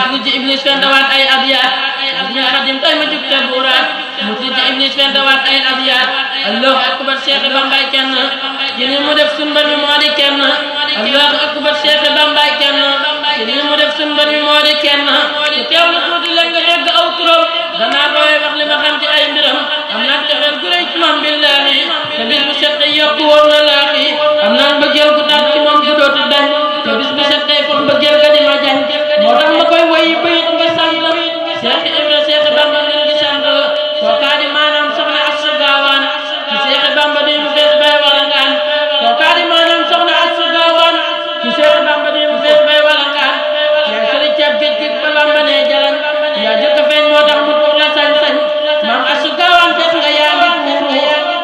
muslu ci iblis fendawaat ay abyaat Ahmadul Xadim tay ma jug te buuraat muslu ci iblis fendawaat ay abyaat allahu akbar Cheikh Bamba kenn yéen mu def sun mbër mi moo di kenn allahu akbar Cheikh Bamba kenn yéen mu def sun mbër mi moo di kenn te teewlu tuuti la nga dégg aw turam danaa koy wax li ma xam ci ay mbiram am naa texeel gu rëy ci moom billahi te bis bu set day yokku woon na laaxi am naa mbëggeel gu tax ci moom gu dootu dañ te bis bu set day foog mbëggeel ga di ma jañ moo tax ma koy woy bayit nga sant Cheikh Ibra Cheikh Bamba ngeen di sant kookaa di maanaam soxna Assu Gaawaan ci Cheikh Bamba di mu fees bay walangaan kookaa di maanaam soxna Assu Gaawaan ci Cheikh Bamba di mu fees bay walangaan yaa sëri ceeb géej géej ba Bamba ne jalan yaa jëkk feeñ moo tax mu tur la sañ-sañ maam Assu Gaawaan fees nga yaa ngi tuuru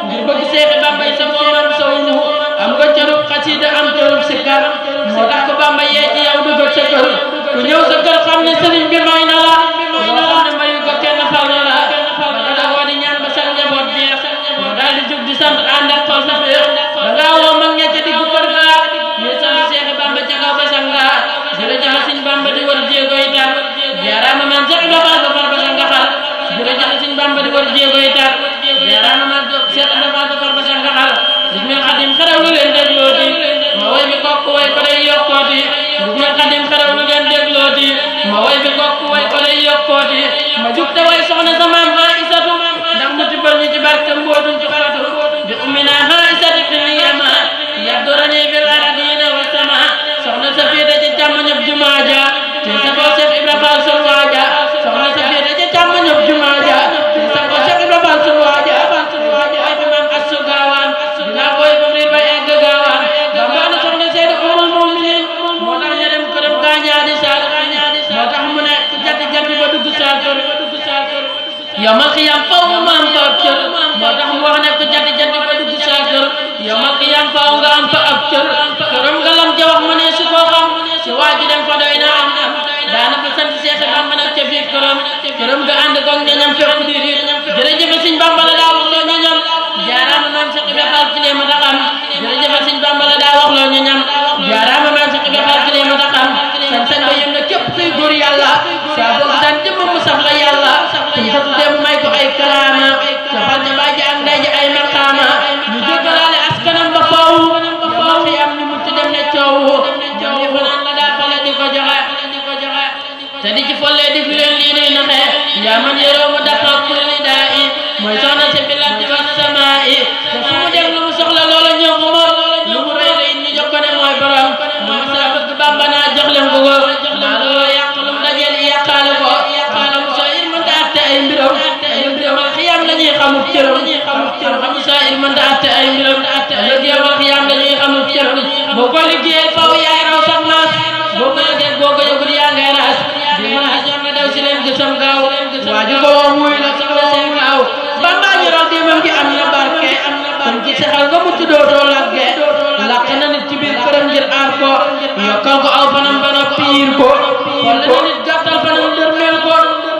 ngir bëgg Cheikh Bamba yi sa moomam sa wunu am nga cërub xasida am cërub sikkar moo tax ko Bamba yee ci yow dugal sa kër ku ñëw sa kër xam ne sëriñ bi may na la loo xam ne mayu ko kenn fal na la ba nga woo di ñaan ba sa njaboot jeex moo daal di jug di sant ànd ak xol sa féex da ngaa woo mag ña ca diggu kër ga ñuy sant Cheikh Bamba ca kaw ba sanga jërëjëf Sëñ Bamba di war jéego yi tar jaaraama man Cheikh Ibra Fall ba far ba sanga xal jërëjëf Sëñ Bamba di war jéego yi tar jaaraama man Cheikh Ibra Fall ba far ba sanga xal bismil Xadim xaraw lu leen déglooti ma woy bi kokku way ko day yokkooti bismil Xadim xaraw lu leen déglooti ma woy bi kokku way ko day yokkooti ma jug te way soxna sa maam Aïsatu ndax mu tibbal ñu ci barke mbootum ci xolatu bi ummina Aïsatu xiliyama yabdurani bil aradina wa sama soxna sa féete ci càmmoñub jumaa ja te sa ko Cheikh Ibra Fall sol waaja soxna sa féete ci càmmoñub jumaa ja te sa ko Cheikh Ibra Fall sol waaja ay fi maam Assu Gaawaan dinaa koy ba riir ba egg gaawaan Bamba na soxna Seydu Umul Muminin moo tax ñu dem këram gaañaadi saal moo tax mu ne ku jatti jatti ba dugg saal kër yomal xiyam faw mu am fa ab cër moo tax mu wax ne ku jatti jatti ba dugg saal kër yomal xiyam faw nga am fa ab cër këram nga lam ja wax mu ne su koo xam si waa ji dem fa doy na am daana ko sant Cheikh Bamba nag ca biir këram nga ànd koog ñañam fépp di riir jërëjëf Sëñ Bamba la daa wax loo ñañam jaaraama maam Cheikh Ibra Fall ci lee ma taxam jërëjëf Sëñ Bamba la daa wax loo ñañam jaaraama maam Cheikh Ibra Fall ci lee ma taxam sañ-sañ ba yëm na képp kuy góor yàlla saa boobu daan jëmm mu sax la yàlla suñ ko tuddee mu may ko ay karaama cafal ca bàyyi ak ndey ji ay maqaama ñu jéggalaale askanam ba faw yomal xiyam ñu mucc dem ne coow ñoom yi fanaan la daa fale di ko joxe te di ci follee di fi leen lii nuy naxe yaa man yoroo mu dafa kulli daa i mooy soxna si bilati wa samaa i te fu mu dem lu mu soxla loola ñëw mu ma lu mu rëy rëy ñu jox ko ne mooy borom mu saa bëgg Bamba naa jox leen ko maa loola yàq lu mu dajeel yàqaale ko xaala mu saa ir mënta atte ay mbiram yomal xiyam la ñuy xamul cëram xam saa ir mënta atte ay mbiram léegi yomal xiyam la ñuy xamul cëram boo ko liggéeyee faw yaay raw sax maas boo ko yëgee boo ko yëgul yaa ngay raas di mën a jot na daw si leen gësam gaaw waaju ko woo muy la soxla seen gaaw Bamba ñu raw déemam gi am na barke kon ci saxal nga mucc dootoo lagge làq na nit ci biir këram ngir aar ko yokkal ko aw fanam ba noppi yiir ko wala na nit gàttal fanam dërmeel ko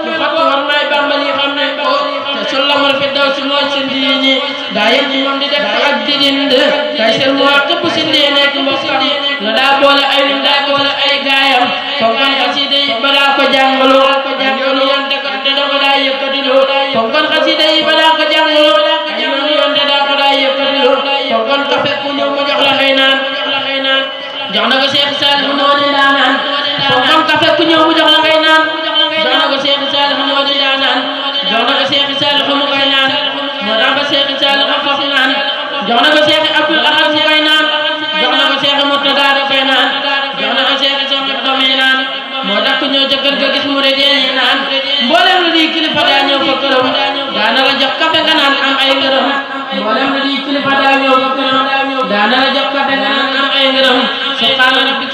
ñu fàtt war naay Bamba li xam ne ko te sollamar fi daw si mooy seen diini daa yem ci moom di def ak di dind kay seen mu wax képp si ndee nekk mbokkam la daa boole ay lim daa boole ay gaayam fonkan xasida yi ba daa ko jàngalu yoonu yoon te da ko daa yëkkatilu fonkan xasida yi ba daa ko jàngalu yoonu yoon te daa ko daa yëkkatilu fonkan kafe ku ñëw mu jox la ngay naan jox na ko Cheikh Saliou moo di daa naan fonkan kafe ku ñëw mu jox la ngay naan jox na ko Cheikh Saliou moo di daa naan jox na ko Cheikh Saliou mu koy naan moo tax ba Cheikh Saliou foof naan jox na ko Cheikh Abdoul Ahad mu koy naan jox na ko Cheikh Murtada da koy naan jox na ko Cheikh Soxna ba muy naan moo tax ku ñëw ca kër ga gis mu de dee naan mboolem lu di kilifa daa ñëw fa këram daana la jox kafe nga naan am ay ngërëm mboolem lu di kilifa daa ñëw fa këram daana la jox kafe nga naan am ay ngërëm subhaana rabbika